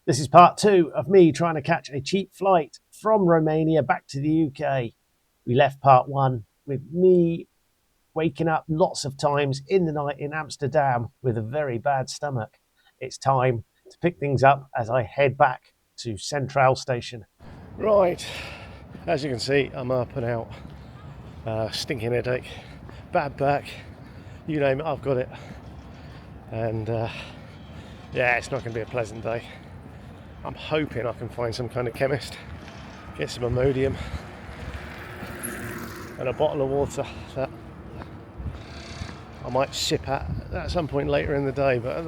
This is part 2 of me trying to catch a cheap flight from Romania back to the UK. We left part 1 with me waking up lots of times in the night in Amsterdam with a very bad stomach. It's time to pick things up as I head back to Centraal Station. Right, as you can see, I'm up and out. Stinking headache, bad back, you name it, I've got it. And yeah, it's not going to be a pleasant day. I'm hoping I can find some kind of chemist, get some Imodium and a bottle of water that I might sip at some point later in the day, but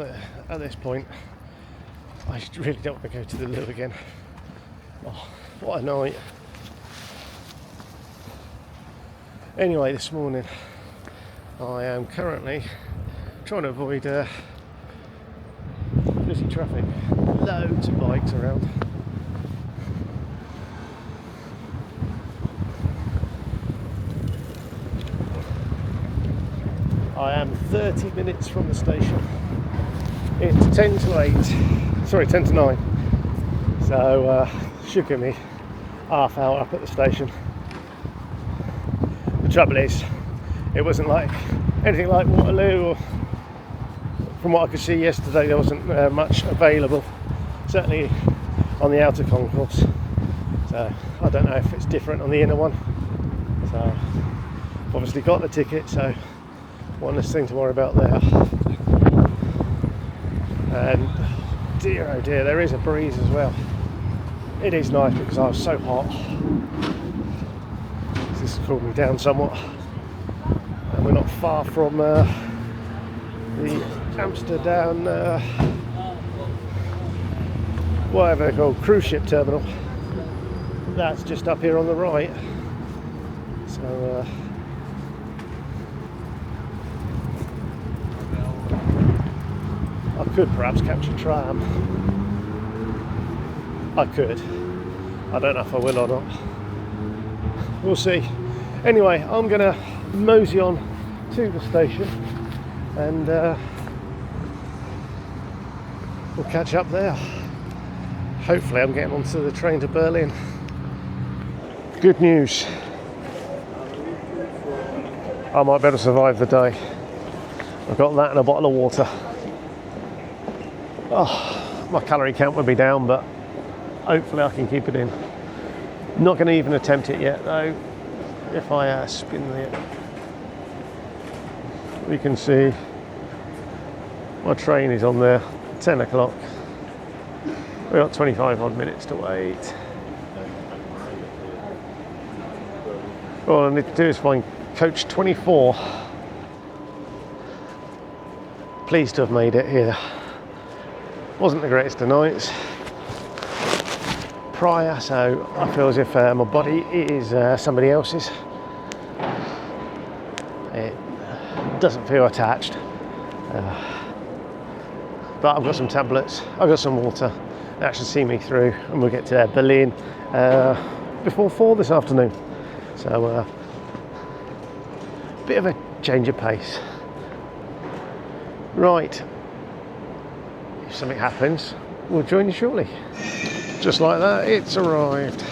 at this point I really don't want to go to the loo again. Oh, what a night. Anyway, this morning I am currently trying to avoid busy traffic. Loads of bikes around. I am 30 minutes from the station. It's 10 to 8, sorry, 10 to 9. So should give me half hour up at the station. The trouble is, it wasn't like anything like Waterloo, or from what I could see yesterday, there wasn't much available, certainly on the outer concourse. So I don't know if it's different on the inner one. So obviously got the ticket, so one less thing to worry about there. And dear oh dear, there is a breeze as well. It is nice because I was so hot. This has cooled me down somewhat. And we're not far from the Amsterdam, whatever they're called, cruise ship terminal. That's just up here on the right. So I could perhaps catch a tram. I could. I don't know if I will or not. We'll see. Anyway, I'm going to mosey on to the station and we'll catch up there. Hopefully I'm getting onto the train to Berlin. Good news. I might be able to survive the day. I've got that and a bottle of water. Oh, my calorie count would be down, but hopefully I can keep it in. Not going to even attempt it yet though. If I spin it, we can see my train is on there, 10 o'clock. We've got 25 odd minutes to wait. All I need to do is find coach 24. Pleased to have made it here. Wasn't the greatest of nights prior, so I feel as if my body is somebody else's. It doesn't feel attached, but I've got some tablets, I've got some water. That should see me through, and we'll get to Berlin before 4 this afternoon. So bit of a change of pace. Right, if something happens, we'll join you shortly. Just like that, it's arrived.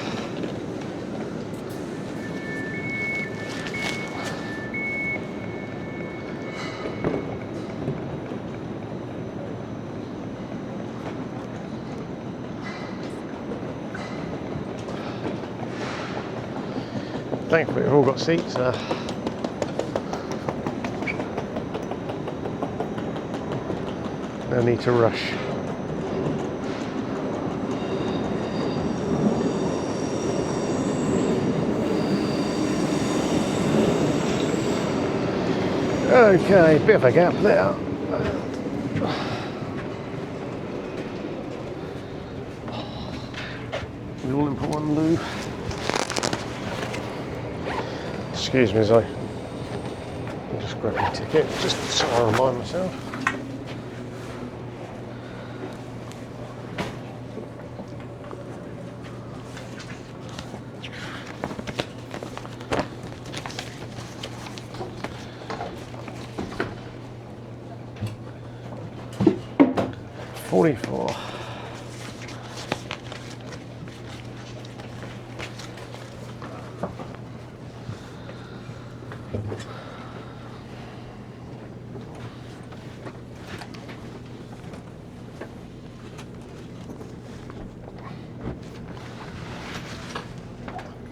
Thankfully, we've all got seats. No need to rush. Okay, bit of a gap there. The all in for one loo. Excuse me as I just grab my ticket, just so I remind myself. $44.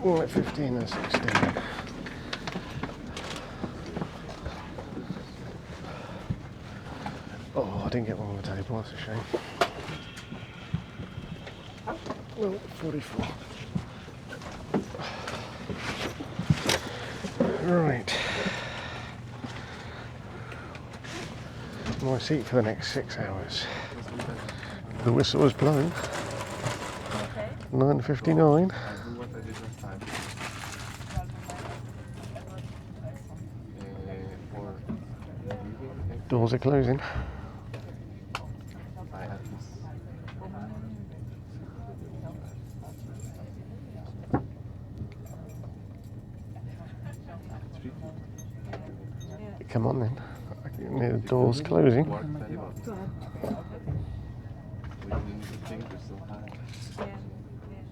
All at 15 and 16. Oh, I didn't get one on the table, that's a shame. Well, 44. Right. My seat for the next 6 hours. The whistle was blown. 9:59. Doors are closing. Come on then. The door's closing.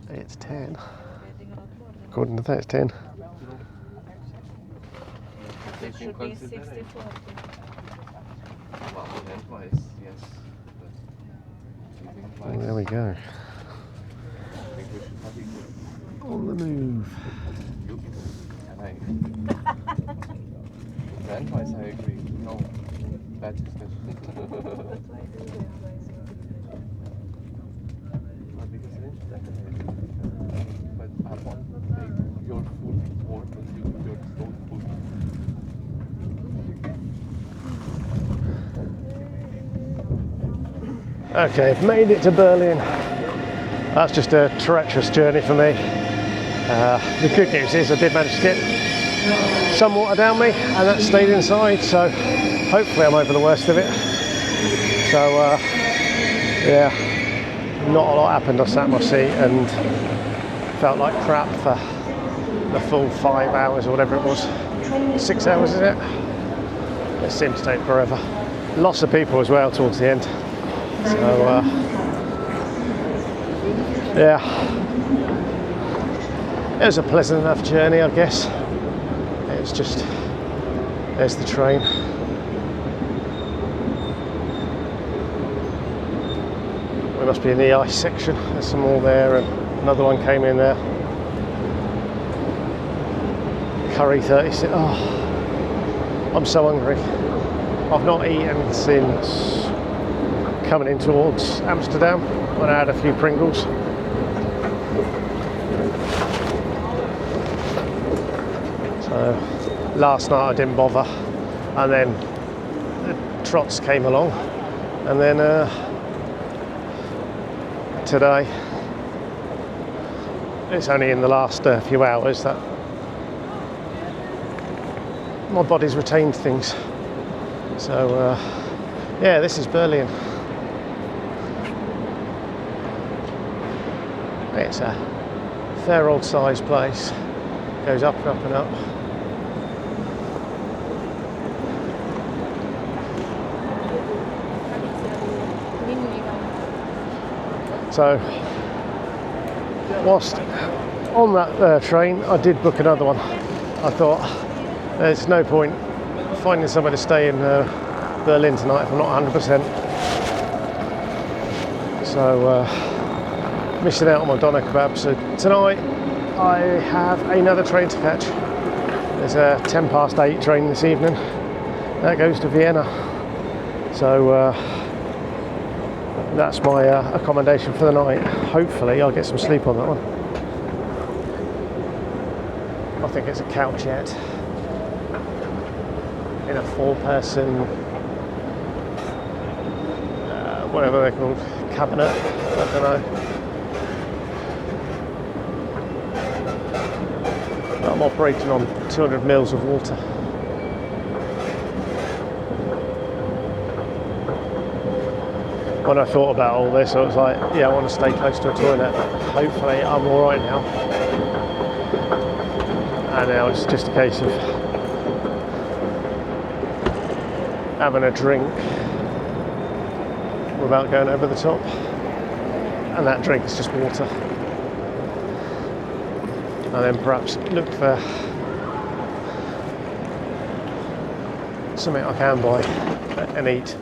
It's 10. According to that, it's 10. It should be 64. Oh, there we go. On the move. Rent-wise, I agree. No, bad discussion. But I want to take your food or consume your own food. Okay, I've made it to Berlin. That's just a treacherous journey for me. The good news is I did manage to get some water down me and that stayed inside, so hopefully I'm over the worst of it. So yeah, not a lot happened. I sat in my seat and felt like crap for the full 5 hours or whatever it was. 6 hours, is it? It seemed to take forever. Lots of people as well towards the end. So yeah, it was a pleasant enough journey, I guess. It's just, there's the train. We must be in the ice section. There's some more there, and another one came in there. Curry 36. Oh, I'm so hungry. I've not eaten since coming in towards Amsterdam when I had a few Pringles. So last night I didn't bother, and then the trots came along, and then today, it's only in the last few hours that my body's retained things. So yeah, this is Berlin. It's a fair old sized place. Goes up and up and up. So whilst on that train, I did book another one. I thought there's no point finding somewhere to stay in Berlin tonight if I'm not 100%. So missing out on my doner kebab. So tonight I have another train to catch. There's a 8:10 train this evening that goes to Vienna. So that's my accommodation for the night. Hopefully I'll get some sleep on that one. I think it's a couchette in a 4-person, whatever they're called, cabinet, I don't know. I'm operating on 200 mils of water. When I thought about all this, I was like, yeah, I want to stay close to a toilet. Hopefully I'm all right now. And now it's just a case of having a drink without going over the top. And that drink is just water. And then perhaps look for something I can buy and eat.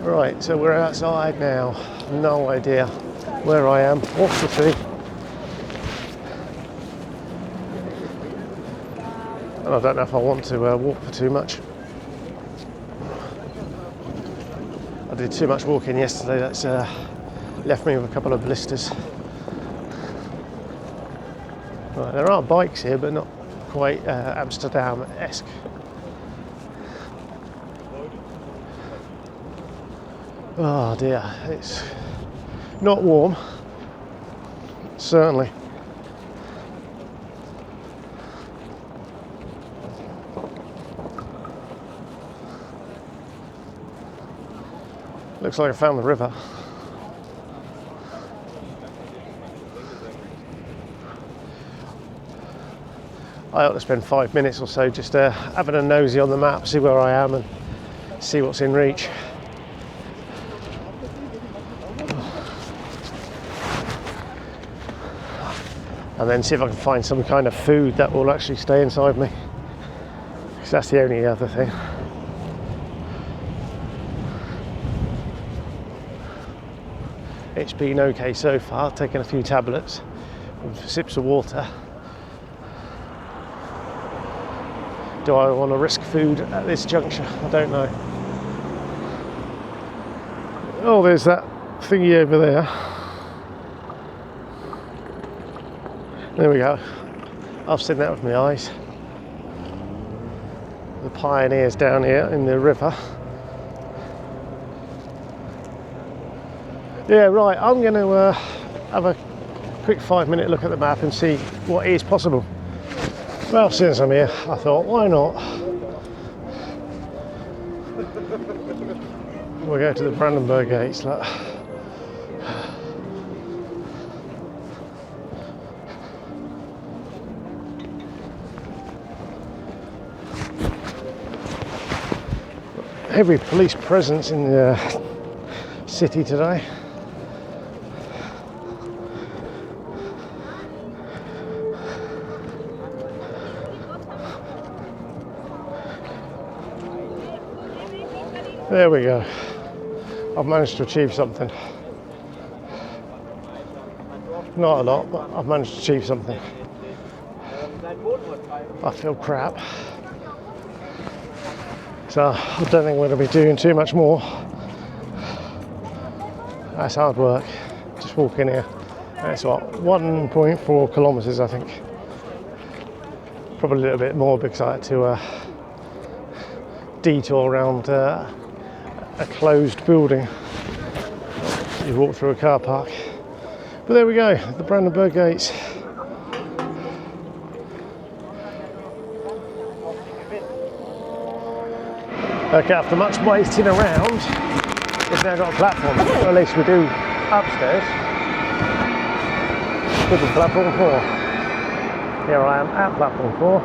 Right, so we're outside now. No idea where I am. Off the tree. And I don't know if I want to walk for too much. I did too much walking yesterday. That's left me with a couple of blisters. Right, there are bikes here, but not quite Amsterdam-esque. Oh dear, it's not warm, certainly. Looks like I found the river. I ought to spend 5 minutes or so just having a nosy on the map, see where I am and see what's in reach. And then see if I can find some kind of food that will actually stay inside me, because that's the only other thing. It's been okay so far, taking a few tablets and sips of water. Do I want to risk food at this juncture? I don't know. Oh, there's that thingy over there. There we go. I've seen that with my eyes. The pioneers down here in the river. Yeah, right, I'm going to have a quick 5-minute look at the map and see what is possible. Well, since I'm here, I thought, why not? We'll go to the Brandenburg Gates. Look. Heavy police presence in the city today. There we go. I've managed to achieve something. Not a lot, but I've managed to achieve something. I feel crap. So I don't think I'm going to be doing too much more. That's hard work, just walking here. That's what, 1.4 kilometres I think. Probably a little bit more because I had to detour around a closed building. You walk through a car park. But there we go, the Brandenburg Gates. Okay, after much waiting around, we've now got a platform, or at least we do upstairs. This is platform 4. Here I am at platform 4,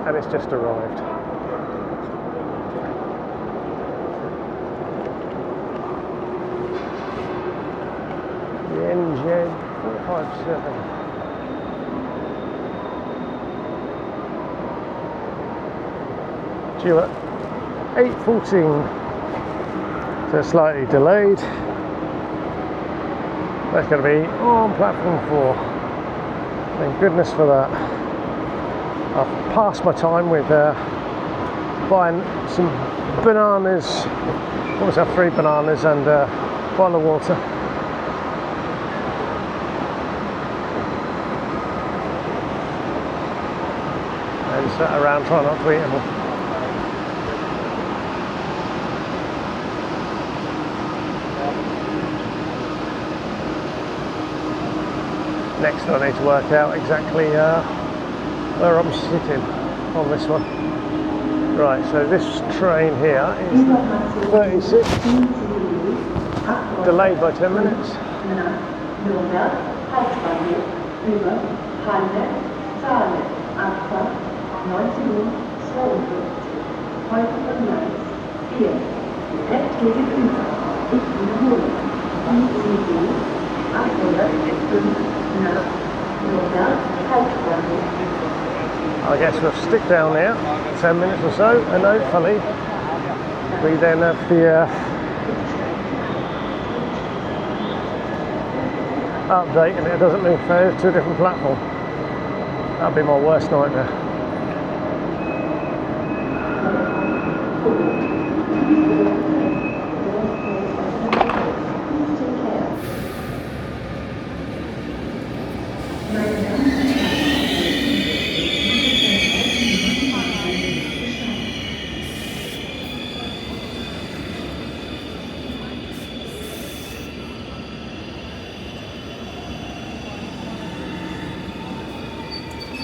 and it's just arrived. The NJ 457. Due at 8:14, so slightly delayed. That's going to be on platform 4. Thank goodness for that. I've passed my time with buying some bananas. Always have 3 bananas and a bottle of water. And sat around trying not to eat them all. Next I need to work out exactly where I'm sitting on this one. Right, so this train here is 36, delayed by 10 minutes. I guess we'll stick down there 10 minutes or so and hopefully we then have the update and it doesn't move forward to a different platform. That'd be my worst nightmare.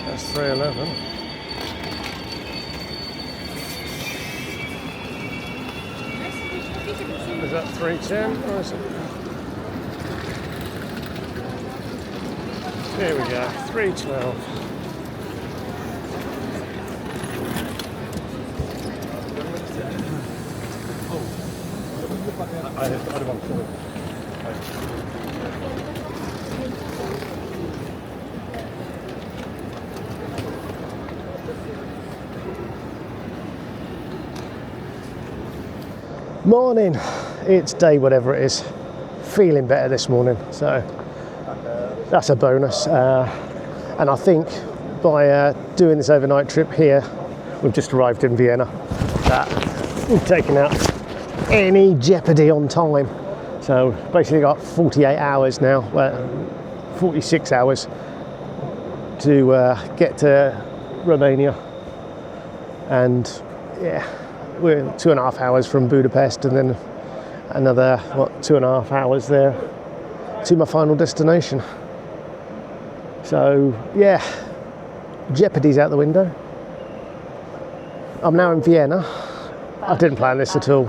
That's 311. Is that 310 or is it? Here we go, 312. I don't want to. Morning, it's day whatever it is. Feeling better this morning, so that's a bonus. And I think by doing this overnight trip here, we've just arrived in Vienna, that we've taken out any jeopardy on time. So basically got 48 hours now, well, 46 hours to get to Romania. And yeah, we're 2.5 hours from Budapest, and then another 2.5 hours there to my final destination. So yeah, jeopardy's out the window. I'm now in Vienna. I didn't plan this at all.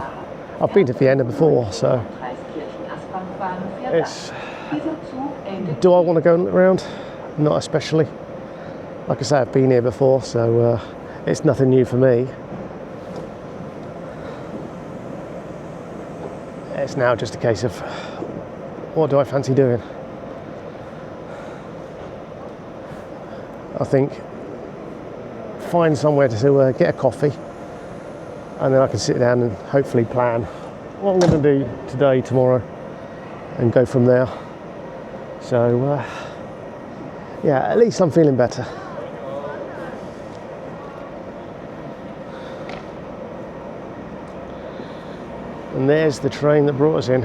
I've been to Vienna before, so it's, do I want to go around? Not especially. Like I say, I've been here before, so it's nothing new for me. It's now just a case of, what do I fancy doing? I think find somewhere to get a coffee, and then I can sit down and hopefully plan what I'm going to do today, tomorrow, and go from there. So yeah, at least I'm feeling better. And there's the train that brought us in.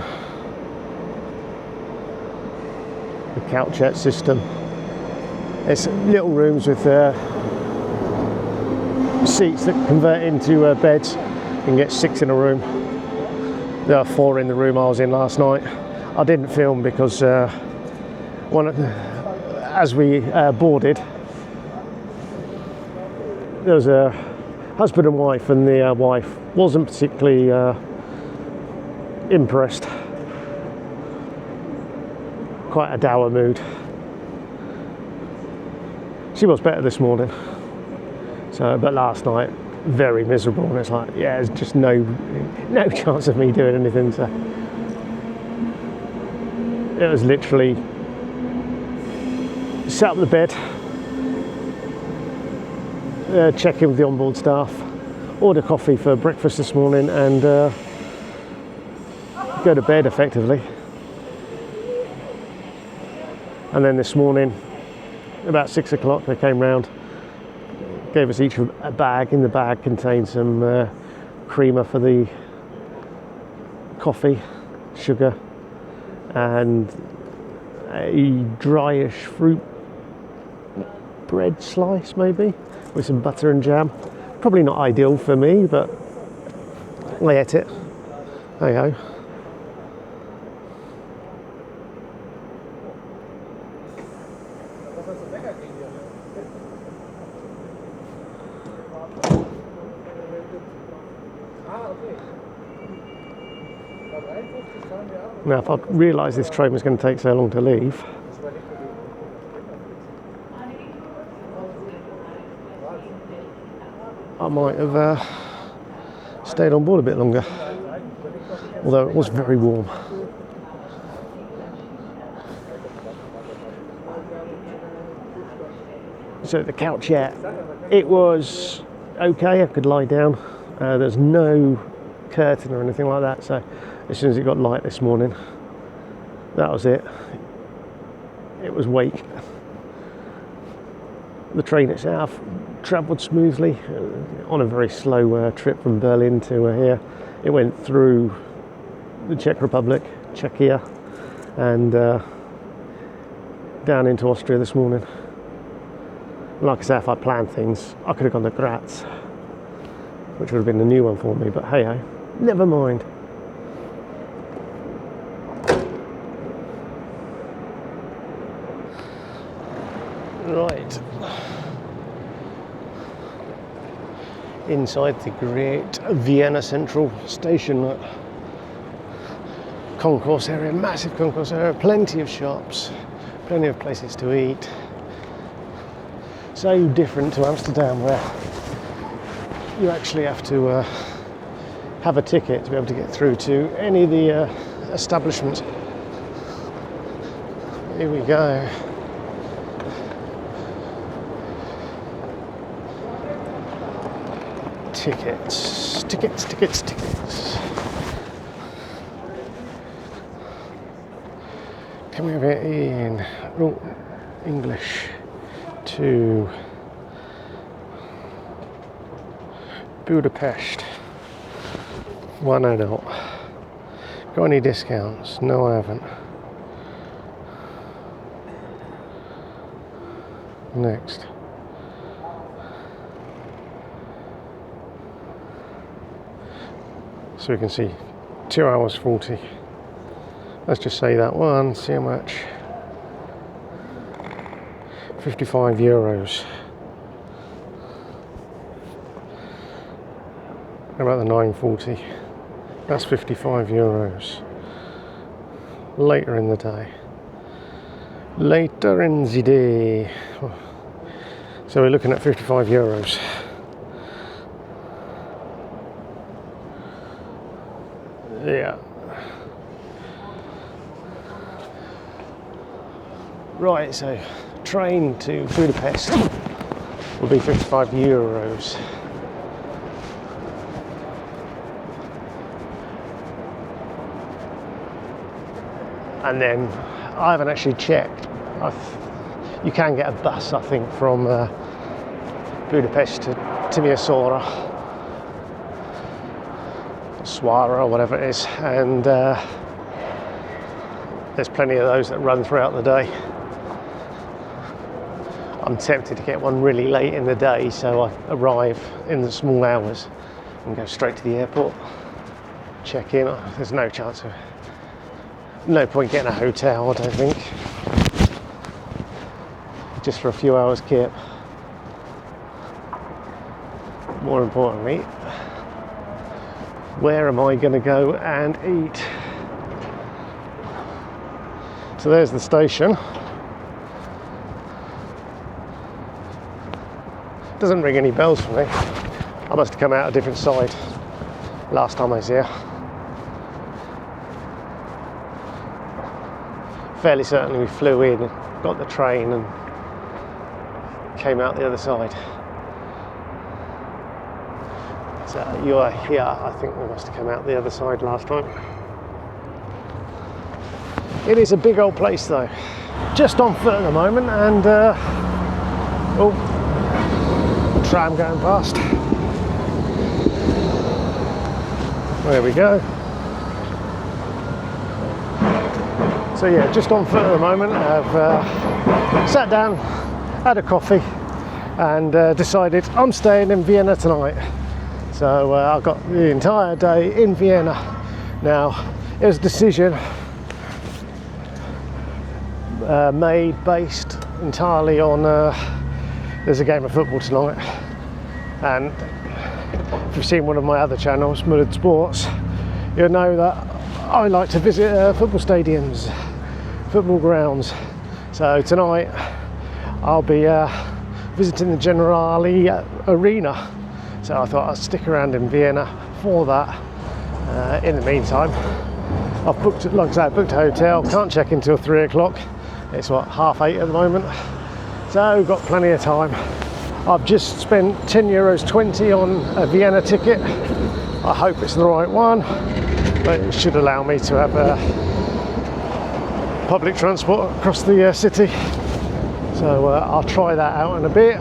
The couchette system. It's little rooms with seats that convert into beds. You can get 6 in a room. There are 4 in the room I was in last night. I didn't film because as we boarded, there was a husband and wife, and the wife wasn't particularly impressed. Quite a dour mood. She was better this morning. So, but last night, very miserable, and it's like, yeah, there's just no chance of me doing anything. So it was literally set up the bed, check in with the onboard staff, order coffee for breakfast this morning, and go to bed effectively. And then this morning, about 6 o'clock, they came round, gave us each a bag. In the bag contained some creamer for the coffee, sugar, and a dryish fruit bread slice maybe, with some butter and jam. Probably not ideal for me, but I ate it. There you go. Now, if I'd realised this train was going to take so long to leave, I might have stayed on board a bit longer, although it was very warm. So the couch, yeah, it was okay. I could lie down. There's no curtain or anything like that. So as soon as it got light this morning, that was it. It was wake. The train itself travelled smoothly on a very slow trip from Berlin to here. It went through the Czech Republic, Czechia, and down into Austria this morning. Like I say, if I planned things, I could have gone to Graz, which would have been a new one for me, but hey ho, never mind. Right. Inside the great Vienna Central Station concourse area, massive concourse area, plenty of shops, plenty of places to eat. So different to Amsterdam, where you actually have to have a ticket to be able to get through to any of the establishments. Here we go. Tickets, tickets, tickets, tickets. Coming over in English to Budapest. One adult. Got any discounts? No, I haven't. Next. So we can see 2 hours 40. Let's just say that one, see how much. 55 euros. How about the 940? That's 55 euros. Later in the day. Later in the day. So we're looking at 55 euros. Yeah. Right, so train to Budapest will be 55 euros. And then I haven't actually checked. You can get a bus, I think, from Budapest to Timișoara, Swara, or whatever it is, and there's plenty of those that run throughout the day. I'm tempted to get one really late in the day, so I arrive in the small hours and go straight to the airport, check in. There's no chance of, no point getting a hotel, I don't think, just for a few hours kip. More importantly, where am I going to go and eat? So there's the station. Doesn't ring any bells for me. I must have come out a different side last time I was here. Fairly certain we flew in, got the train and came out the other side. So you are here, I think we must have come out the other side last time. It is a big old place though. Just on foot at the moment, and oh, tram going past. There we go. So yeah, just on foot at the moment. I've sat down, had a coffee, and decided I'm staying in Vienna tonight. So I've got the entire day in Vienna. Now, it was a decision made based entirely on there's a game of football tonight, and if you've seen one of my other channels, Mullered Sports, you'll know that I like to visit football stadiums, football grounds. So tonight I'll be visiting the Generali Arena. So I thought I'd stick around in Vienna for that. In the meantime, I've booked, like I said, I booked a hotel, can't check in till 3 o'clock. It's what, 8:30 at the moment. So got plenty of time. I've just spent €10.20 on a Vienna ticket. I hope it's the right one, but it should allow me to have public transport across the city. So I'll try that out in a bit.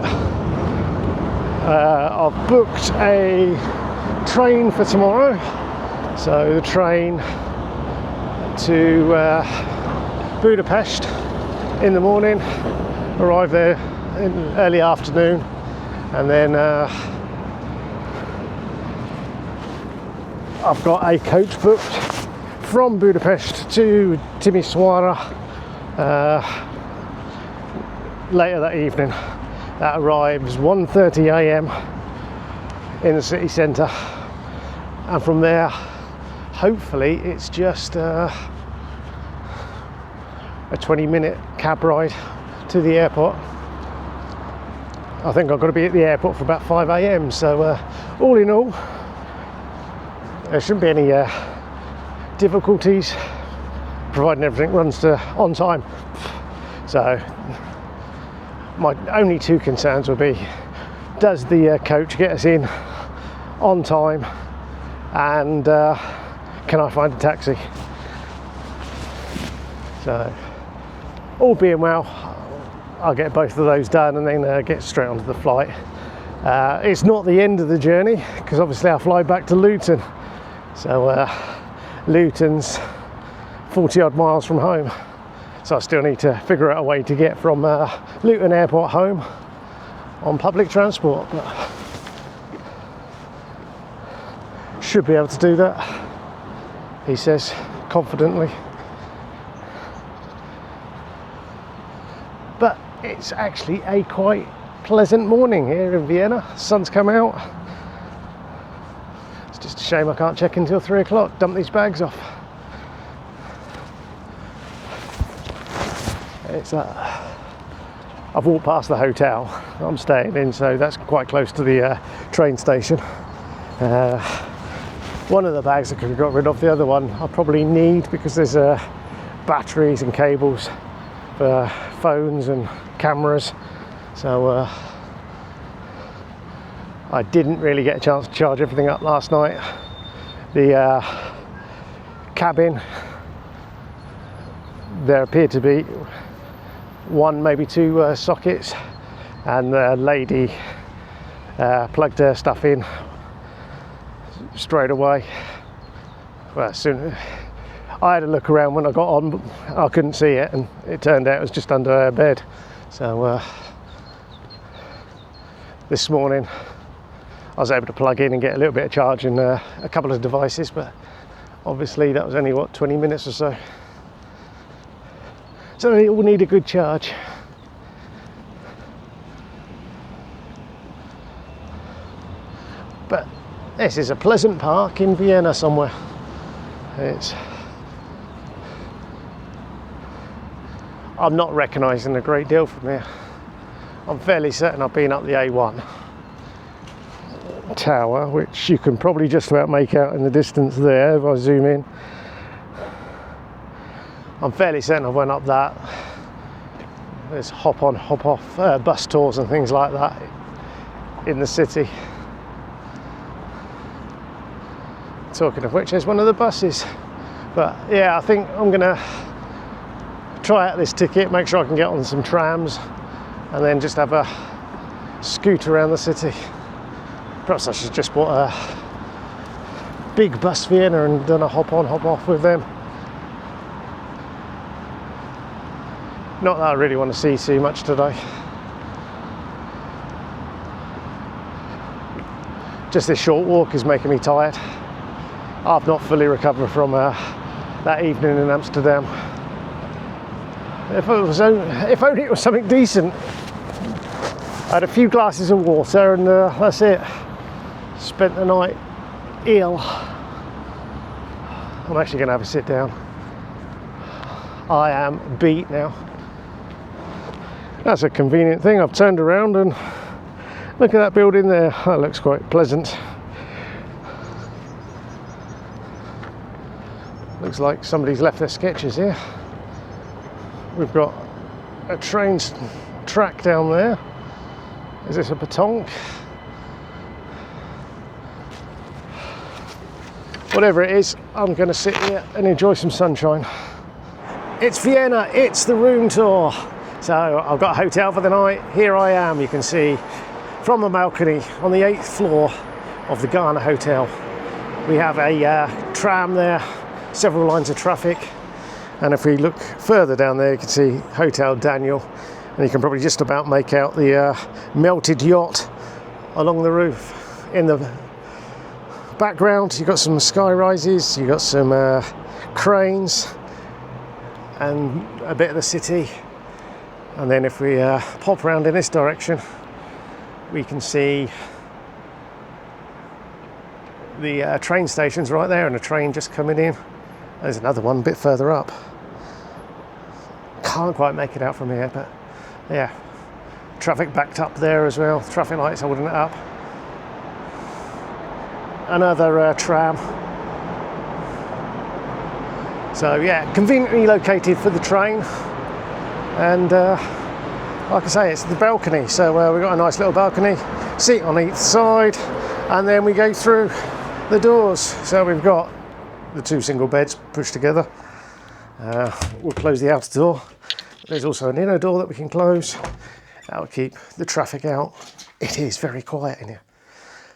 I've booked a train for tomorrow, so the train to Budapest in the morning, arrive there in early afternoon, and then I've got a coach booked from Budapest to Timișoara later that evening. That arrives 1:30 a.m. in the city centre, and from there hopefully it's just a 20-minute cab ride to the airport. I think I've got to be at the airport for about 5 a.m. so all in all there shouldn't be any difficulties, providing everything runs on time. So my only two concerns would be, does the coach get us in on time, and can I find a taxi? So all being well, I'll get both of those done and then get straight onto the flight. It's not the end of the journey, because obviously I'll fly back to Luton. So Luton's 40 odd miles from home. So I still need to figure out a way to get from Luton Airport home on public transport. But should be able to do that, he says confidently. But it's actually a quite pleasant morning here in Vienna. Sun's come out. It's just a shame I can't check until 3 o'clock, dump these bags off. It's I've walked past the hotel I'm staying in, so that's quite close to the train station. One of the bags I could have got rid of, the other one I probably need, because there's batteries and cables for phones and cameras. So I didn't really get a chance to charge everything up last night. The cabin, there appeared to be one, maybe two sockets, and the lady plugged her stuff in straight away. Well, soon I had a look around when I got on, but I couldn't see it, and it turned out it was just under her bed. So this morning I was able to plug in and get a little bit of charge in a couple of devices, but obviously that was only, what, 20 minutes or so. So they all need a good charge. But this is a pleasant park in Vienna somewhere. I'm not recognising a great deal from here. I'm fairly certain I've been up the A1 tower, which you can probably just about make out in the distance there if I zoom in. I'm fairly certain I went up that. There's hop on, hop off bus tours and things like that in the city. Talking of which, there's one of the buses. But yeah, I think I'm gonna try out this ticket, make sure I can get on some trams, and then just have a scoot around the city. Perhaps I should just bought a big bus Vienna and done a hop on, hop off with them. Not that I really want to see too much today. Just this short walk is making me tired. I've not fully recovered from that evening in Amsterdam. If only it was something decent. I had a few glasses of water and that's it. Spent the night ill. I'm actually going to have a sit down. I am beat now. That's a convenient thing. I've turned around and look at that building there. That looks quite pleasant. Looks like somebody's left their sketches here. We've got a train track down there. Is this a petanque? whatever it is, I'm going to sit here and enjoy some sunshine. It's Vienna, it's the room tour. So I've got a hotel for the night. Here I am, you can see from a balcony on the 8th floor of the Ghana Hotel. We have a tram there, several lines of traffic. And if we look further down there, you can see Hotel Daniel, and you can probably just about make out the melted yacht along the roof. In the background, you've got some sky rises, you've got some cranes, and a bit of the city. And then if we pop around in this direction, we can see the train stations right there, and a train just coming in. There's another one a bit further up. Can't quite make it out from here, but yeah. Traffic backed up there as well. Traffic lights holding it up. Another tram. So yeah, conveniently located for the train. And like I say, it's the balcony. So we've got a nice little balcony, seat on each side, and then we go through the doors. So we've got the 2 single beds pushed together. We'll close the outer door. There's also an inner door that we can close. That'll keep the traffic out. It is very quiet in here.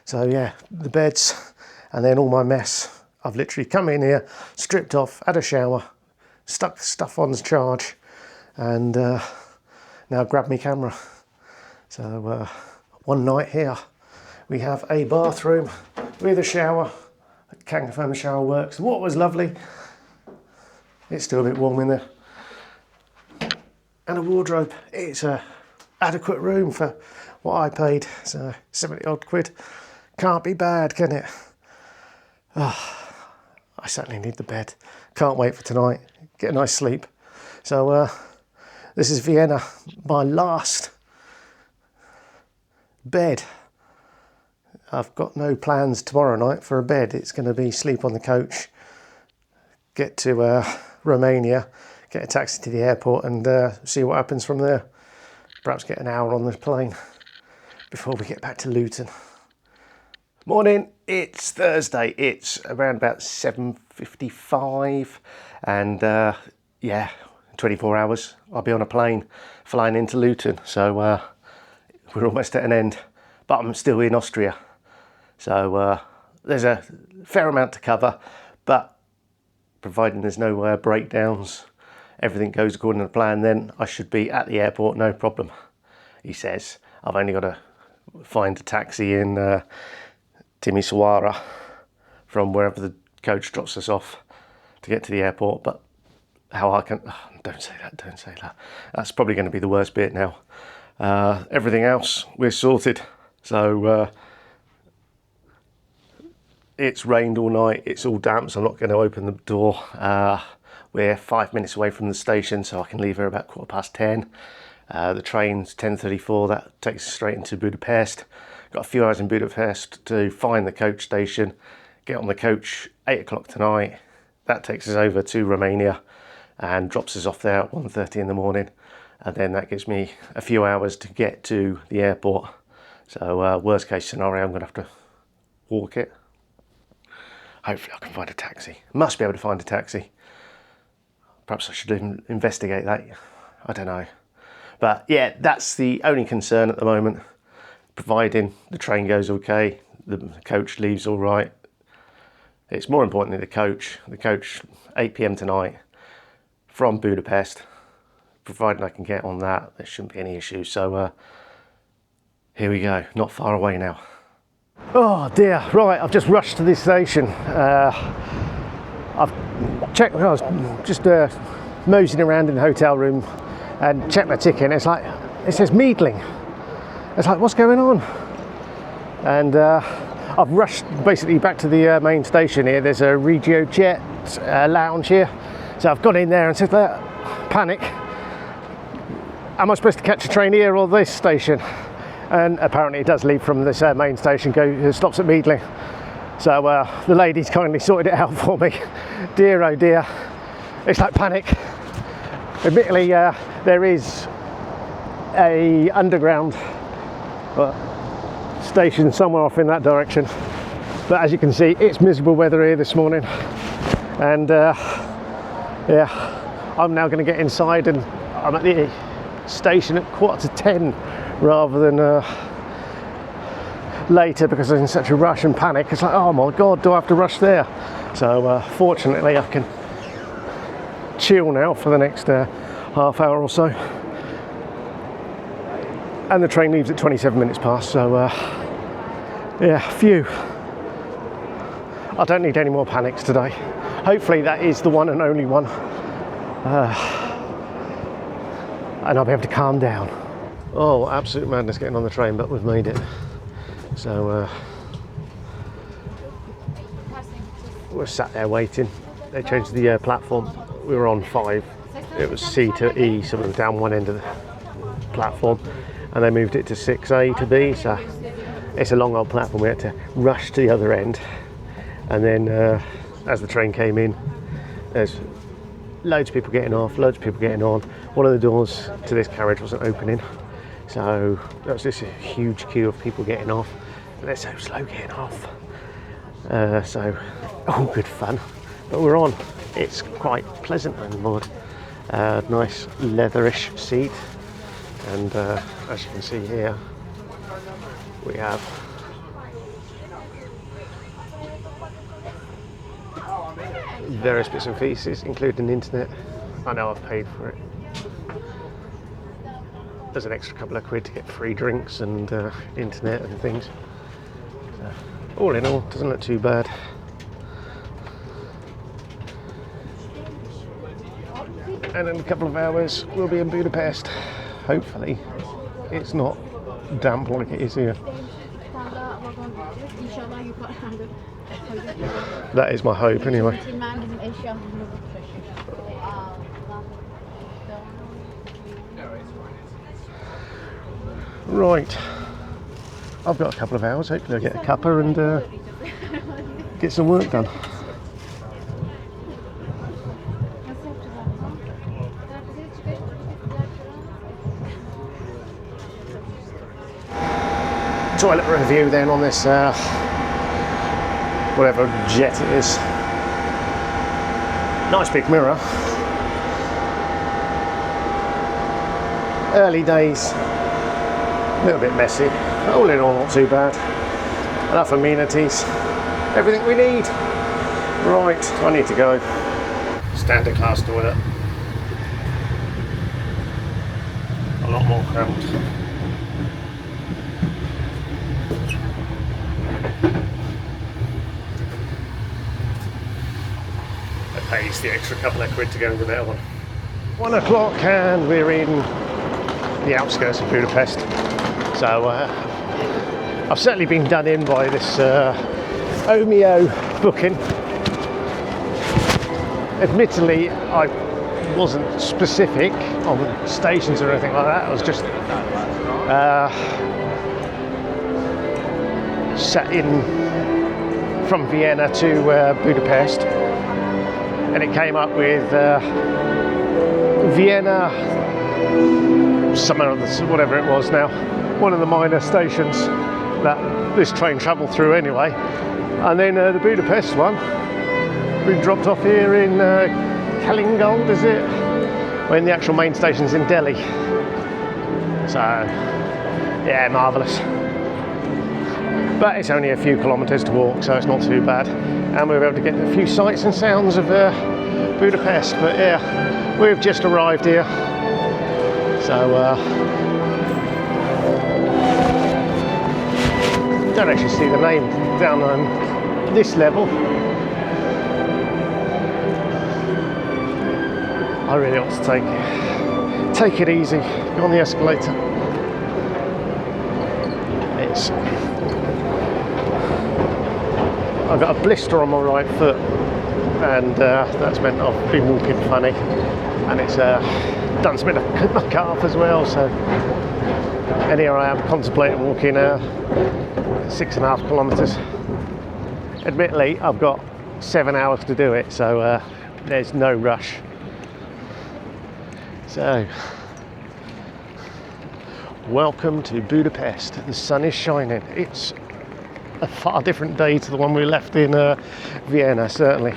So yeah, the beds, and then all my mess. I've literally come in here, stripped off, had a shower, stuck stuff on the charge, and now grab my camera. So one night here, we have a bathroom with a shower. I can confirm the shower works. What was lovely, it's still a bit warm in there. And a wardrobe. It's a adequate room for what I paid, so 70 odd quid. Can't be bad, can it? Oh, I certainly need the bed. Can't wait for tonight. Get a nice sleep. So this is Vienna, my last bed. I've got no plans tomorrow night for a bed. It's going to be sleep on the coach, get to Romania, get a taxi to the airport, and see what happens from there. Perhaps get an hour on the plane before we get back to Luton. Morning, it's Thursday. It's around about 7:55, and yeah, 24 hours I'll be on a plane flying into Luton. So we're almost at an end, but I'm still in Austria. So there's a fair amount to cover, but providing there's no breakdowns, everything goes according to plan, then I should be at the airport, no problem, he says. I've only got to find a taxi in Timișoara from wherever the coach drops us off to get to the airport. But how I can... Oh, don't say that. That's probably going to be the worst bit now. Everything else, we're sorted. So it's rained all night, it's all damp, so I'm not going to open the door. We're 5 minutes away from the station, so I can leave here about 10:15. The train's 10:34, that takes us straight into Budapest. Got a few hours in Budapest to find the coach station, get on the coach 8 o'clock tonight. That takes us over to Romania and drops us off there at 1:30 in the morning. And then that gives me a few hours to get to the airport. So worst case scenario, I'm going to have to walk it. Hopefully I can find a taxi. Must be able to find a taxi. Perhaps I should investigate that. I don't know. But yeah, that's the only concern at the moment. Providing the train goes okay, the coach leaves all right. It's more importantly the coach. The coach, 8 PM tonight from Budapest. Providing I can get on that, there shouldn't be any issues. So here we go, not far away now. Oh dear, right, I've just rushed to this station. I've checked, I was just moseying around in the hotel room and checked my ticket, and it's like, it says Meidling. It's like, what's going on? And I've rushed basically back to the main station here. There's a Regio Jet lounge here. So I've gone in there and said, panic. Am I supposed to catch a train here or this station? And apparently it does leave from this main station, stops at Meidling. So the ladies kindly sorted it out for me. Dear oh dear, it's like panic. Admittedly, there is a underground station somewhere off in that direction, But as you can see, it's miserable weather here this morning, and yeah, I'm now going to get inside, and I'm at the station at 9:45 rather than later, because I was in such a rush and panic. It's like, oh my god, do I have to rush there? So fortunately I can chill now for the next half hour or so, and the train leaves at 27 minutes past, so yeah, phew. I don't need any more panics today. Hopefully that is the one and only one, and I'll be able to calm down. Oh, absolute madness getting on the train, but we've made it. So we're sat there waiting. They changed the platform. We were on 5. It was C to E, so we were down one end of the platform, and they moved it to 6A to B. So it's a long old platform. We had to rush to the other end, and then as the train came in, there's loads of people getting off, loads of people getting on. One of the doors to this carriage wasn't opening, so there was this huge queue of people getting off. They're so slow getting off. So all good fun, but we're on. It's quite pleasant on board. Nice leatherish seat, and as you can see here, we have various bits and pieces, including the internet. I know I've paid for it. There's an extra couple of quid to get free drinks and internet and things. So, all in all, doesn't look too bad. And in a couple of hours we'll be in Budapest. Hopefully it's not damp like it is here. That is my hope anyway. Right, I've got a couple of hours. Hopefully I'll get a cuppa and get some work done. Toilet review then on this whatever jet it is. Nice big mirror. Early days, a little bit messy, but all in all not too bad. Enough amenities, everything we need. Right, I need to go. Standard class toilet. A lot more cramped. Pays the extra couple of quid to go into that one. 1 o'clock and we're in the outskirts of Budapest. So I've certainly been done in by this Omeo booking. Admittedly, I wasn't specific on stations or anything like that. I was just sat in from Vienna to Budapest. And it came up with Vienna, whatever it was now, one of the minor stations that this train travelled through anyway. And then the Budapest one, we dropped off here in Kellingold, is it? When the actual main station's in Delhi. So, yeah, marvellous. But it's only a few kilometres to walk, so it's not too bad. And we'll be able to get a few sights and sounds of Budapest. But yeah, we've just arrived here. So, don't actually see the name down on this level. I really want to take it easy, go on the escalator. I've got a blister on my right foot, and that's meant I've been walking funny, and it's done something to my calf as well. So, and here I am contemplating walking 6.5 kilometres. Admittedly, I've got 7 hours to do it, so there's no rush. So, welcome to Budapest. The sun is shining. It's a far different day to the one we left in Vienna, certainly.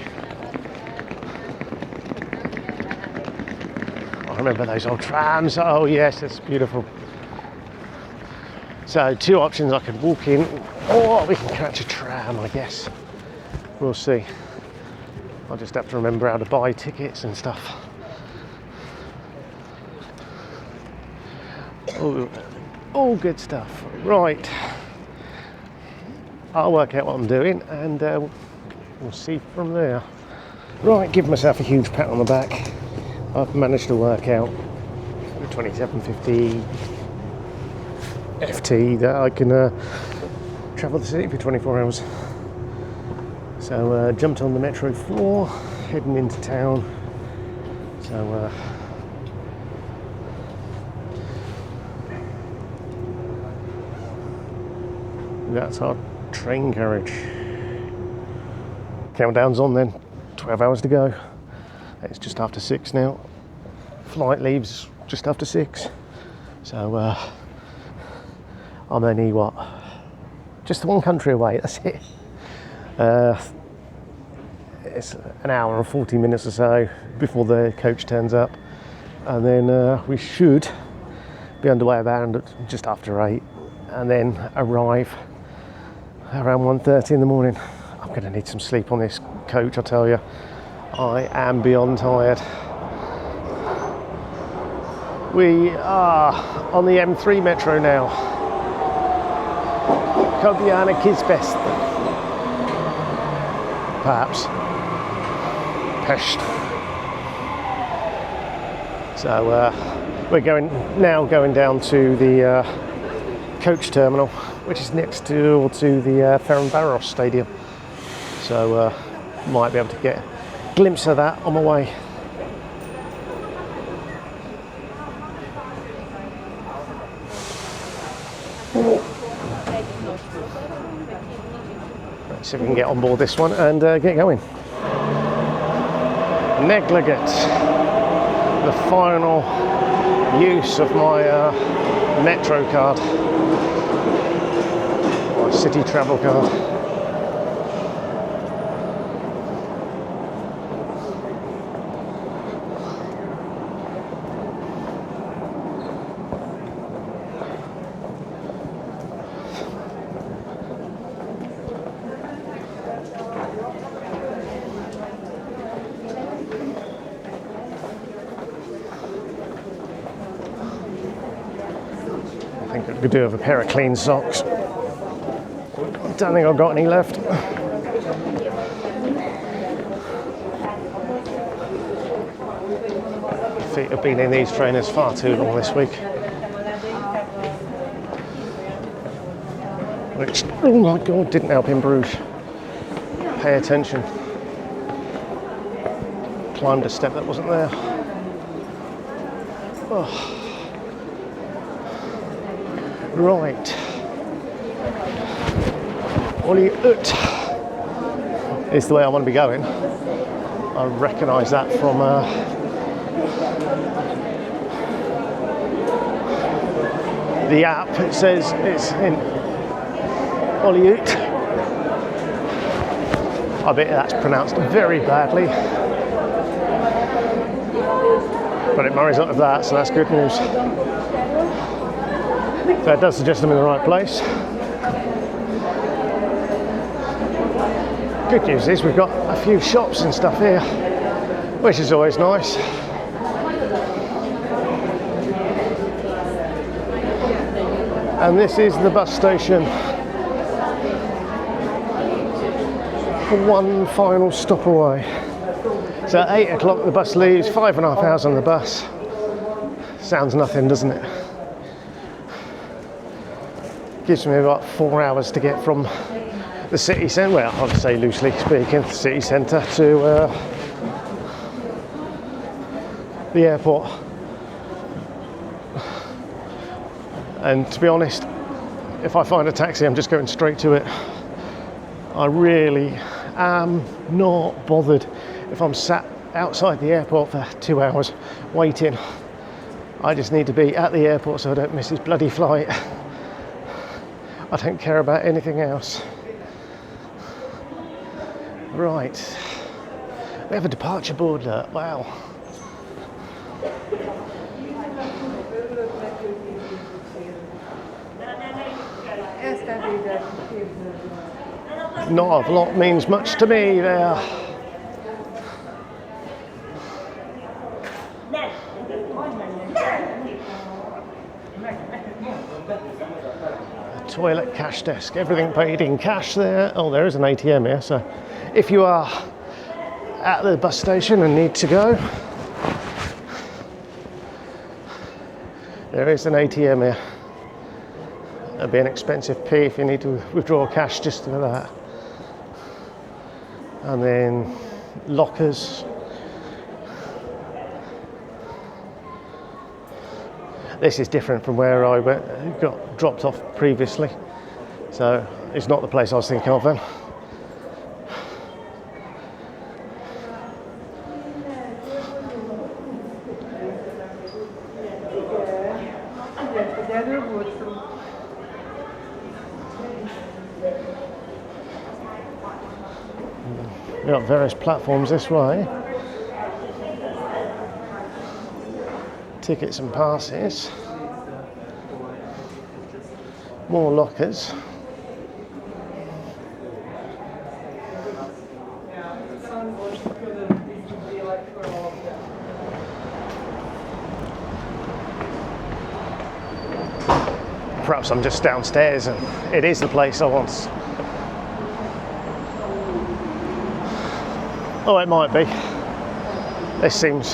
I remember those old trams. Oh yes, that's beautiful. So 2 options: I could walk in, or we can catch a tram, I guess. We'll see. I'll just have to remember how to buy tickets and stuff. All good stuff. Right. I'll work out what I'm doing and we'll see from there. Right, give myself a huge pat on the back. I've managed to work out the 2750 FT that I can travel the city for 24 hours. So jumped on the Metro 4, heading into town. So that's our train carriage. Countdown's on then, 12 hours to go. It's just after 6 now. Flight leaves just after 6. So I'm only, just one country away, that's it. It's an hour and 40 minutes or so before the coach turns up. And then we should be underway around just after 8. And then arrive around 1:30 in the morning. I'm going to need some sleep on this coach, I tell you. I am beyond tired. We are on the M3 metro now. Kobiana Kisbest. Perhaps. Pest. So we're going down to the coach terminal, which is next to the Ferencváros Stadium. So might be able to get a glimpse of that on my way. Let's see if we can get on board this one and get going. Negligent. The final use of my Metro card. My city travel card. I think I could do with a pair of clean socks. Don't think I've got any left. Feet have been in these trainers far too long this week. Which, oh my God, didn't help in Bruges. Pay attention. Climbed a step that wasn't there. Oh. Right. Ollie Ut is the way I want to be going. I recognise that from the app. It says it's in Ollie Ut. I bet that's pronounced very badly. But it marries up with that, so that's good news. So it does suggest I'm in the right place. Good news is we've got a few shops and stuff here, which is always nice. And this is the bus station. One final stop away. So at 8 o'clock the bus leaves, 5.5 hours on the bus. Sounds nothing, doesn't it? Gives me about 4 hours to get from the city centre, well, I would say loosely speaking, the city centre to the airport. And to be honest, if I find a taxi, I'm just going straight to it. I really am not bothered if I'm sat outside the airport for 2 hours waiting. I just need to be at the airport so I don't miss this bloody flight. I don't care about anything else. Right, we have a departure board, look. Wow. Not a lot means much to me there. A toilet, cash desk, everything paid in cash there. Oh, there is an ATM here, so if you are at the bus station and need to go, there is an ATM here. That'd be an expensive P if you need to withdraw cash just for that. And then lockers. This is different from where I got dropped off previously, so it's not the place I was thinking of then. We've got various platforms this way. Tickets and passes. More lockers. Perhaps I'm just downstairs and it is the place I want. Oh, it might be. This seems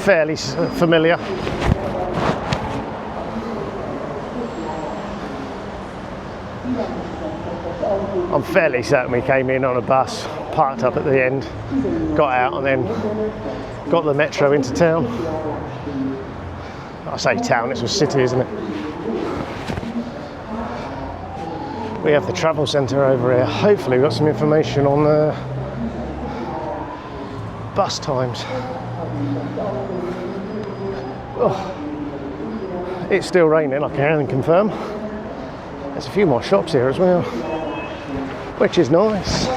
fairly familiar. I'm fairly certain we came in on a bus, parked up at the end, got out and then got the metro into town. I say town, it's a city, isn't it? We have the travel centre over here. Hopefully we've got some information on the bus times. Oh, it's still raining, I can confirm. There's a few more shops here as well, which is nice.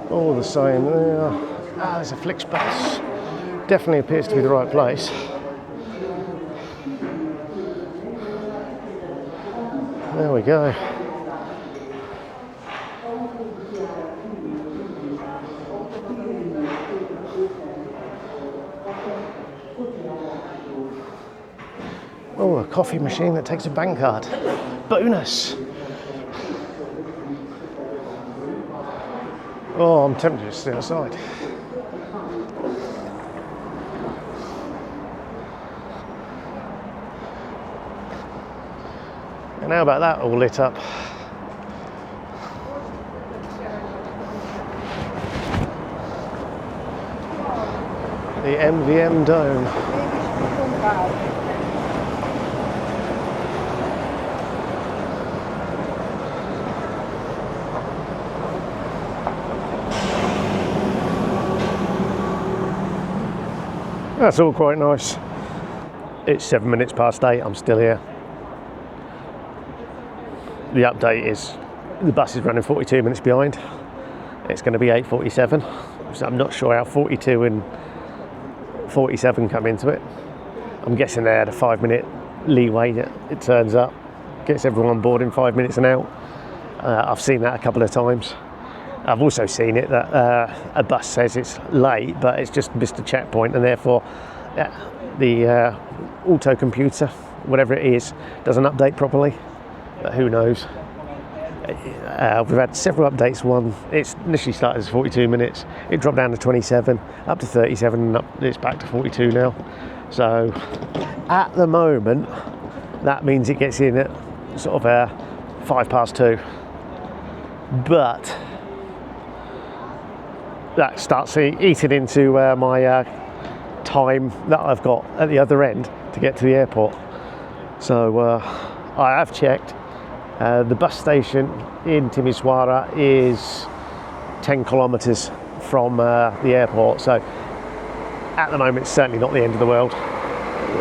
All the same there. Ah, there's a Flixbus. Definitely appears to be the right place. There we go. Oh, a coffee machine that takes a bank card. Bonus! Oh, I'm tempted to stay outside. And how about that all lit up? The MVM Dome. That's all quite nice. It's 7 minutes past 8, I'm still here. The update is the bus is running 42 minutes behind. It's going to be 8:47, so I'm not sure how 42 and 47 come into it. I'm guessing they had a 5-minute leeway. It turns up, gets everyone on board in 5 minutes and out. I've seen that a couple of times. I've also seen it that a bus says it's late, but it's just missed a checkpoint, and therefore the auto computer, whatever it is, doesn't update properly. But who knows? We've had several updates. One, it's initially started as 42 minutes, it dropped down to 27, up to 37, and it's back to 42 now. So at the moment, that means it gets in at sort of 2:05. But that starts eating into my time that I've got at the other end to get to the airport. So I have checked. The bus station in Timișoara is 10 kilometres from the airport, so at the moment it's certainly not the end of the world.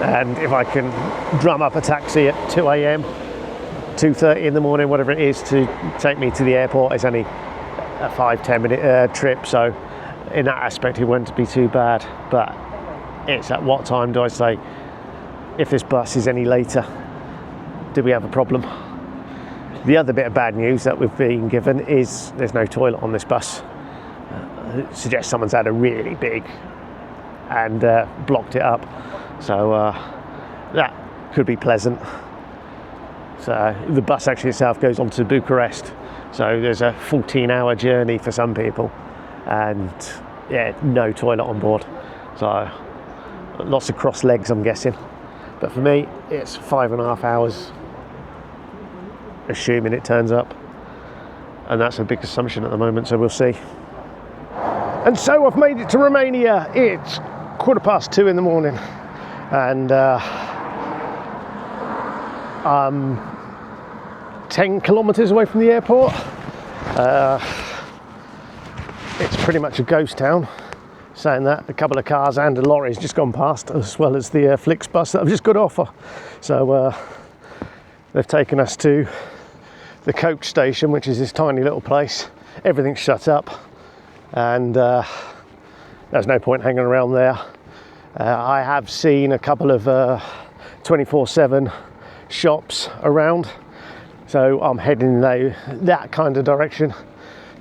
and if I can drum up a taxi at 2 a.m, 2:30 in the morning, whatever it is, to take me to the airport, it's only a 5-10 minute trip, so in that aspect it won't be too bad. But it's at what time do I say, if this bus is any later, do we have a problem? The other bit of bad news that we've been given is there's no toilet on this bus. It suggests someone's had a really big and blocked it up, so that could be pleasant. So the bus actually itself goes on to Bucharest, so there's a 14-hour journey for some people, and yeah, no toilet on board, so lots of crossed legs, I'm guessing. But for me, it's 5.5 hours, assuming it turns up, and that's a big assumption at the moment, so we'll see. And so I've made it to Romania. It's 2:15 in the morning, and I'm 10 kilometers away from the airport. It's pretty much a ghost town. Saying that, a couple of cars and a lorry's just gone past, as well as the Flix bus that I've just got off. So they've taken us to the coach station, which is this tiny little place. Everything's shut up, and there's no point hanging around there. I have seen a couple of 24/7 shops around, so I'm heading that kind of direction.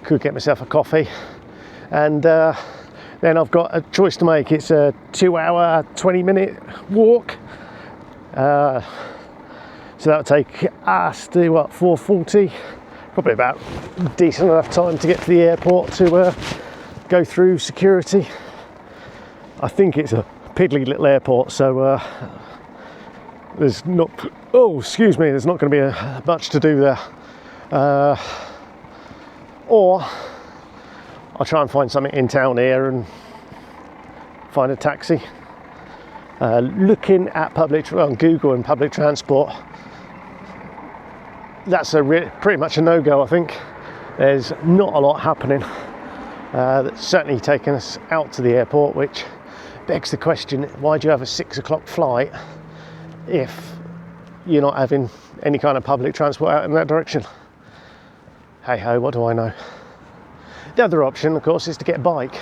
Could get myself a coffee, and then I've got a choice to make. It's a 2-hour, 20-minute walk. So that'll take us to, what, 4:40? Probably about decent enough time to get to the airport to go through security. I think it's a piddly little airport, so there's not, there's not going to be much to do there. Or I'll try and find something in town here and find a taxi. Looking at on Google and public transport, that's pretty much a no-go, I think. There's not a lot happening. That's certainly taken us out to the airport, which begs the question, why do you have a 6 o'clock flight if you're not having any kind of public transport out in that direction? Hey ho, what do I know? The other option, of course, is to get a bike,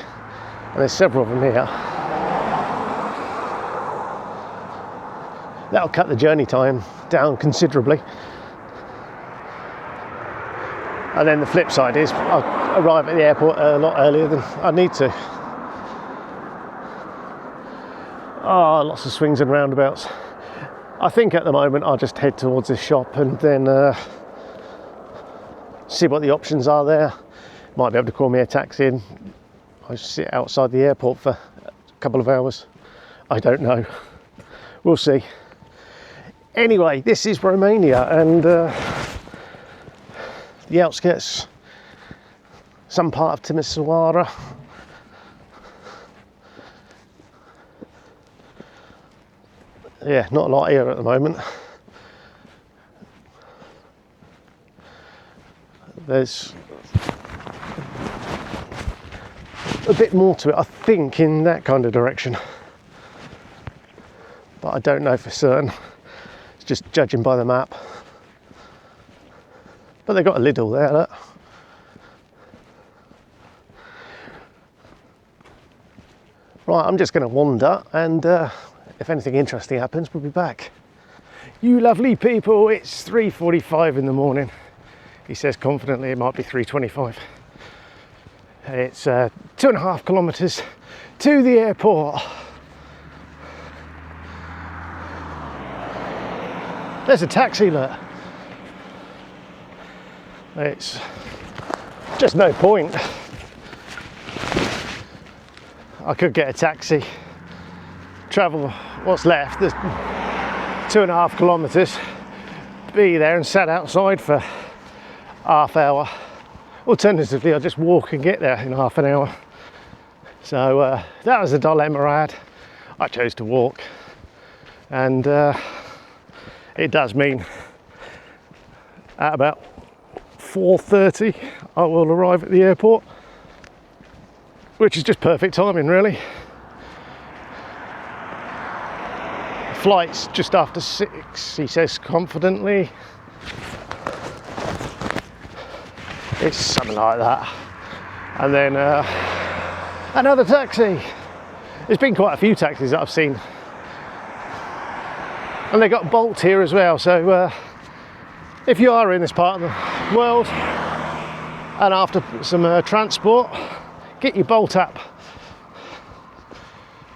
and there's several of them here. That'll cut the journey time down considerably. And then the flip side is I'll arrive at the airport a lot earlier than I need to. Oh, lots of swings and roundabouts. I think at the moment I'll just head towards this shop and then see what the options are there. Might be able to call me a taxi and I just sit outside the airport for a couple of hours. I don't know. We'll see. Anyway, this is Romania, and the outskirts, some part of Timișoara. Yeah, not a lot here at the moment. There's a bit more to it, I think, in that kind of direction, but I don't know for certain. It's just judging by the map. But they've got a Lidl there, look. Right, I'm just going to wander, and if anything interesting happens, we'll be back. You lovely people, it's 3:45 in the morning. He says confidently it might be 3:25. It's 2.5 kilometres to the airport. There's a taxi, look. It's just no point. I could get a taxi, travel what's left, there's 2.5 kilometres, be there and sat outside for half hour. Alternatively, I'll just walk and get there in half an hour. So that was a dilemma I had. I chose to walk, and it does mean at about 4:30 I will arrive at the airport, which is just perfect timing, really. flight's just after 6, he says confidently. It's something like that. And then another taxi. There's been quite a few taxis that I've seen. And they got Bolt here as well, so if you are in this part of the world and after some transport, get your Bolt app.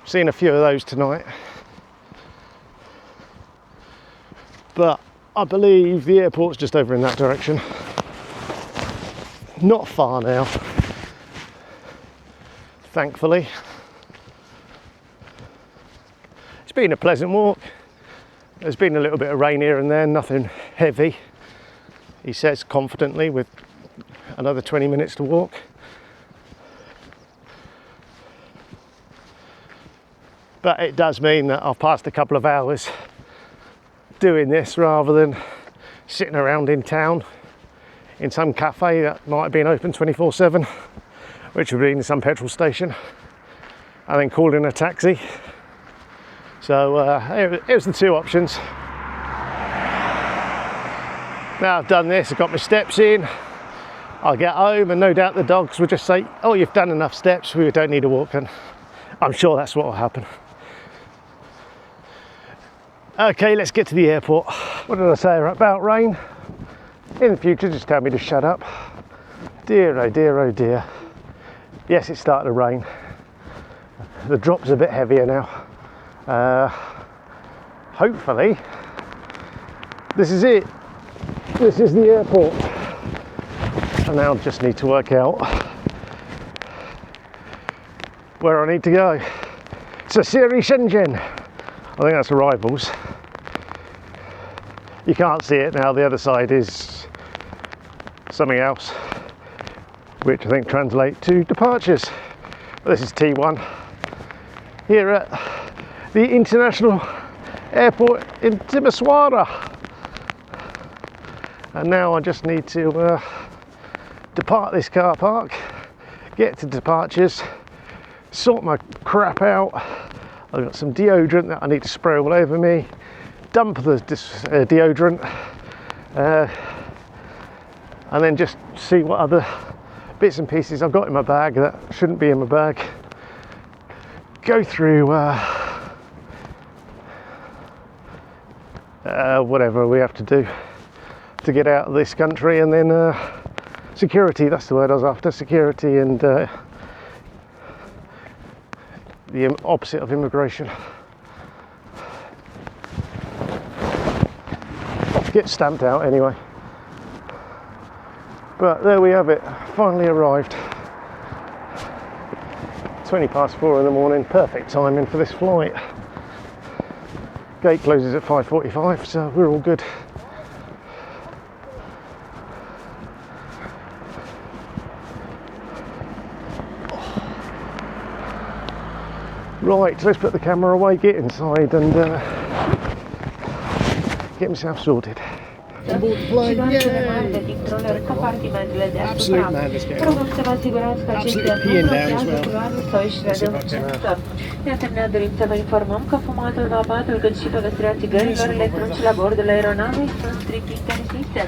Seen a few of those tonight. But I believe the airport's just over in that direction. Not far now, thankfully. It's been a pleasant walk. There's been a little bit of rain here and there, nothing heavy. He says confidently with another 20 minutes to walk. But it does mean that I've passed a couple of hours doing this rather than sitting around in town in some cafe that might have been open 24/7, which would be in some petrol station, and then calling a taxi. So it was the two options. Now I've done this, I've got my steps in, I'll get home and no doubt the dogs will just say, oh, you've done enough steps, we don't need to walk, and I'm sure that's what will happen. Okay, let's get to the airport. What did I say about rain? In the future, just tell me to shut up. Dear, oh dear, oh dear. Yes, it's started to rain. The drop's a bit heavier now. Hopefully, this is it. This is the airport. And now I just need to work out where I need to go. Sasiri Shenzhen. I think that's arrivals. You can't see it now, the other side is something else, which I think translate to departures. This is T1 here at the International Airport in Timișoara. And now I just need to depart this car park, get to departures, sort my crap out. I've got some deodorant that I need to spray all over me, dump the deodorant, and then just see what other bits and pieces I've got in my bag that shouldn't be in my bag. Go through whatever we have to do to get out of this country, and then security, that's the word I was after, security, and the opposite of immigration. Get stamped out anyway. But there we have it, finally arrived. 4:20 in the morning, perfect timing for this flight. Gate closes at 5:45, so we're all good. Right, let's put the camera away, get inside and get myself sorted. On board the plane, yay! Absolute madness going on. Absolutely peeing down as well. Let's see if I can, Ne-a terminat dorința vă informăm că fumatul, vapatul, cât și păgăstrirea țigărilor electronice la bordul aeronavei sunt strict interzise.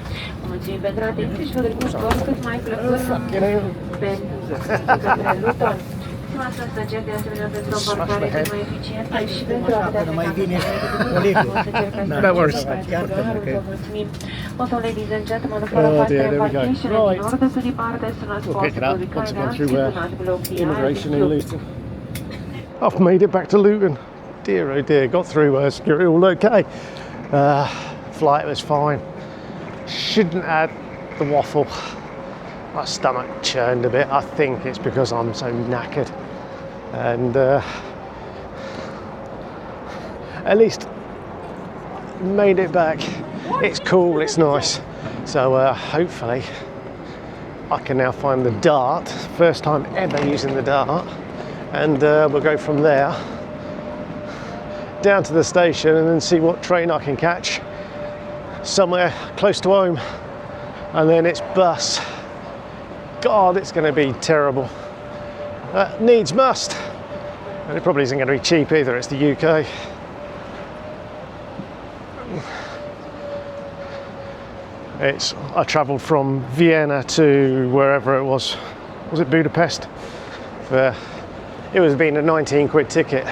Mulțumim pentru atenție și vă dorim un zbor cât mai plăcut către Luton. Stimați pasageri, de asemenea, pentru o parcare cât mai eficientă și pentru a putea mulțumim. Also, ladies and gentlemen, for a faster embarkation and in order to depart as soon as possible, we kindly ask you to not block the Immigration in Luton. I've made it back to Luton. Dear oh dear, got through security all okay. Flight was fine. Shouldn't add the waffle. My stomach churned a bit. I think it's because I'm so knackered. And at least made it back. It's cool, it's nice. So hopefully I can now find the Dart. First time ever using the Dart. And we'll go from there down to the station and then see what train I can catch somewhere close to home. And then it's bus. God, it's going to be terrible. Needs must. And it probably isn't going to be cheap either, it's the UK. I travelled from Vienna to wherever it was it Budapest? It was being a 19 quid ticket.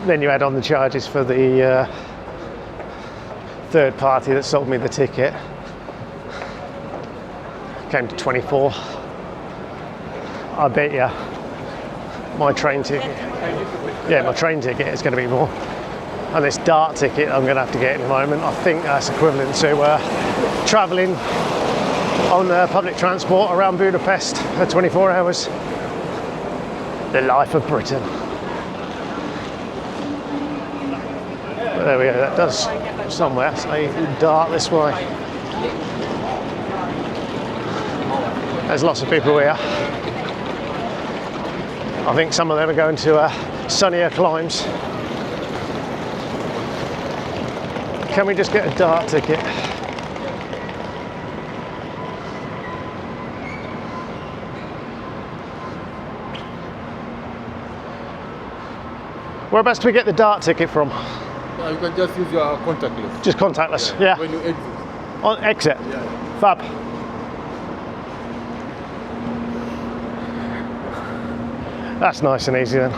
Then you add on the charges for the third party that sold me the ticket. Came to 24. I bet you my train ticket, my train ticket is going to be more. And this dart ticket I'm going to have to get in a moment. I think that's equivalent to travelling on public transport around Budapest for 24 hours. The life of Britain. But there we go, that does somewhere say dart this way. There's lots of people here. I think some of them are going to sunnier climes. Can we just get a dart ticket? Whereabouts do we get the dart ticket from? You can just use your contactless. Just contactless, yeah. When you exit. On exit? Yeah. Fab. That's nice and easy then.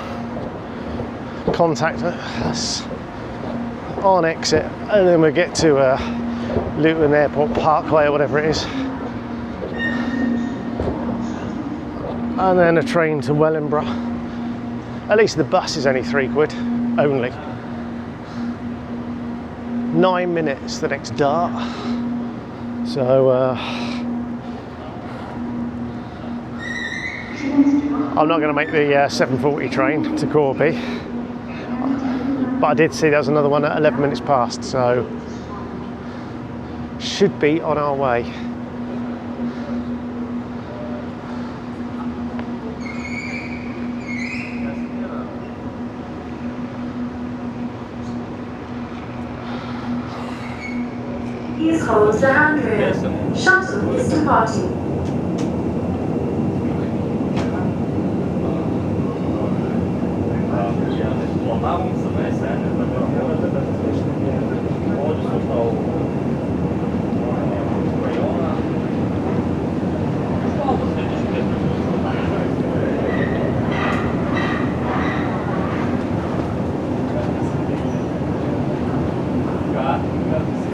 Contact us on exit, and then we get to Luton Airport Parkway or whatever it is. And then a train to Wellingborough. At least the bus is only 3 quid, only. 9 minutes, the next dart. So, I'm not going to make the 7:40 train to Corby, but I did see there was another one at 11 minutes past, so should be on our way. Please hold the handrail. Shuttle is departing.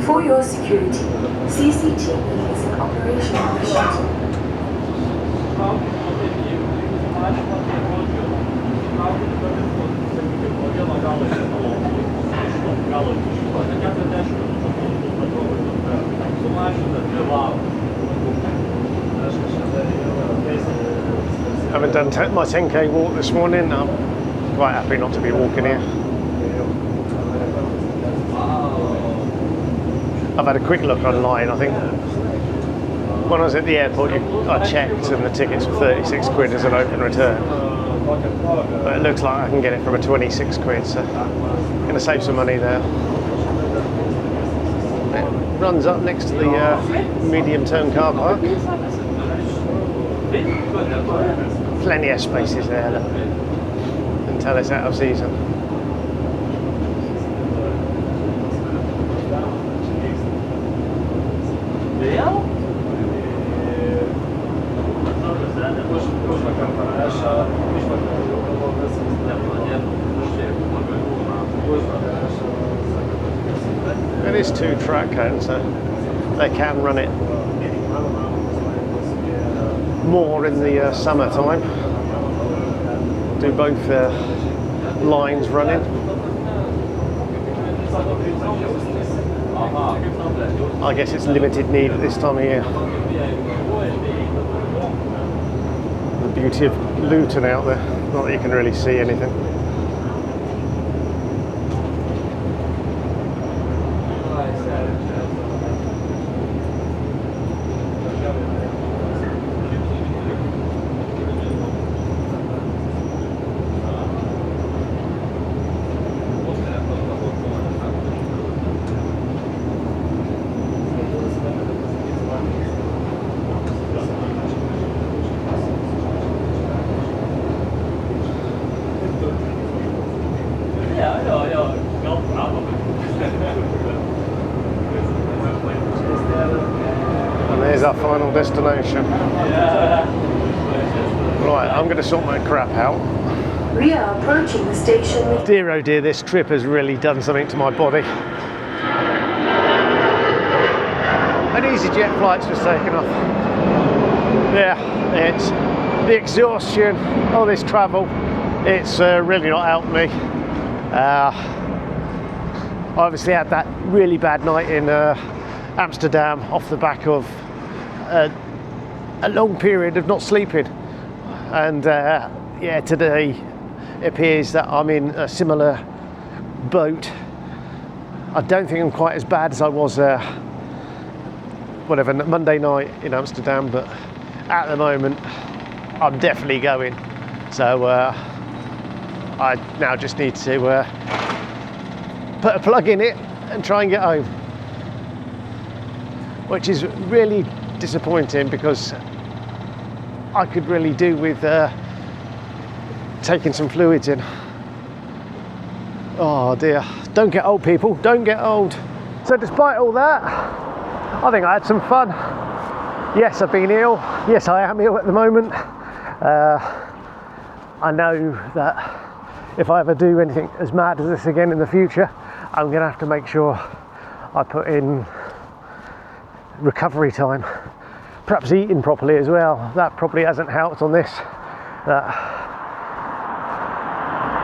For your security, CCTV is in operation on the shuttle. Haven't done my 10k walk this morning. I'm quite happy not to be walking here. I've had a quick look online. I think when I was at the airport I checked and the tickets were 36 quid as an open return. But it looks like I can get it for a 26 quid, so I'm going to save some money there. It runs up next to the medium-term car park. Plenty of spaces there until it's out of season. It is 2 track cones, so they can run it more in the summertime. Do both lines running. I guess it's limited need at this time of year. The beauty of Luton out there, not that you can really see anything. destination. Right, I'm going to sort my crap out. We are approaching the station with Dear oh dear, this trip has really done something to my body. An EasyJet flight's just taken off. Yeah, it's the exhaustion, all this travel, it's really not helped me. I obviously had that really bad night in Amsterdam off the back of a long period of not sleeping. And yeah, today it appears that I'm in a similar boat. I don't think I'm quite as bad as I was Monday night in Amsterdam, but at the moment I'm definitely going. So I now just need to put a plug in it and try and get home, which is really disappointing because I could really do with taking some fluids in. Oh dear, don't get old people, don't get old. So despite all that, I think I had some fun. Yes, I've been ill. Yes, I am ill at the moment. I know that if I ever do anything as mad as this again in the future, I'm going to have to make sure I put in recovery time. Perhaps eating properly as well. That probably hasn't helped on this.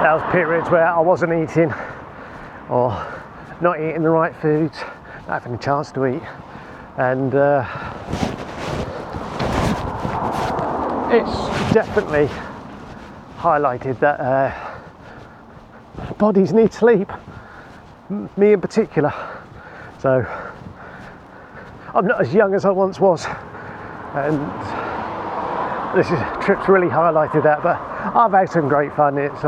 That was periods where I wasn't eating or not eating the right foods, not having a chance to eat. And it's definitely highlighted that bodies need sleep, me in particular. So I'm not as young as I once was, and trip's really highlighted that. But I've had some great fun. It's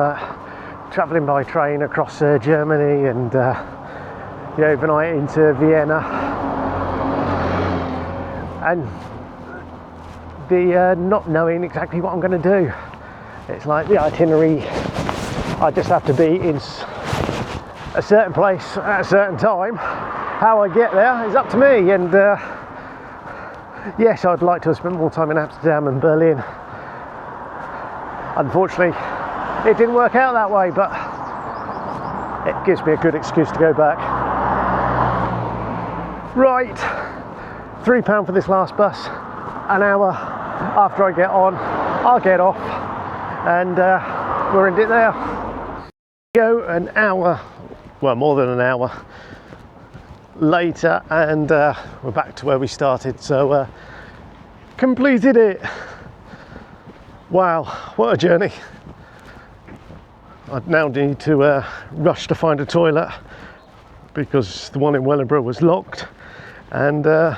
travelling by train across Germany and the overnight into Vienna, and the not knowing exactly what I'm going to do. It's like the itinerary, I just have to be in a certain place at a certain time. How I get there is up to me, and yes, I'd like to have spent more time in Amsterdam and Berlin. Unfortunately, it didn't work out that way, but it gives me a good excuse to go back. Right, £3 for this last bus. An hour after I get on, I'll get off, and we'll end it there. Go an hour, well, more than an hour later, and we're back to where we started. So completed it. Wow, what a journey. I now need to rush to find a toilet because the one in Wellingborough was locked, and yeah,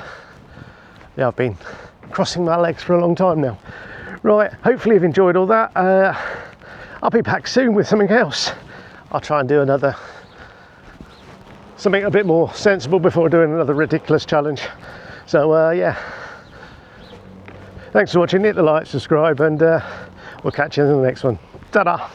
I've been crossing my legs for a long time now. Right, hopefully you've enjoyed all that. I'll be back soon with something else. I'll try and do something a bit more sensible before doing another ridiculous challenge. So yeah, thanks for watching. Hit the like, subscribe, and we'll catch you in the next one. Ta-da!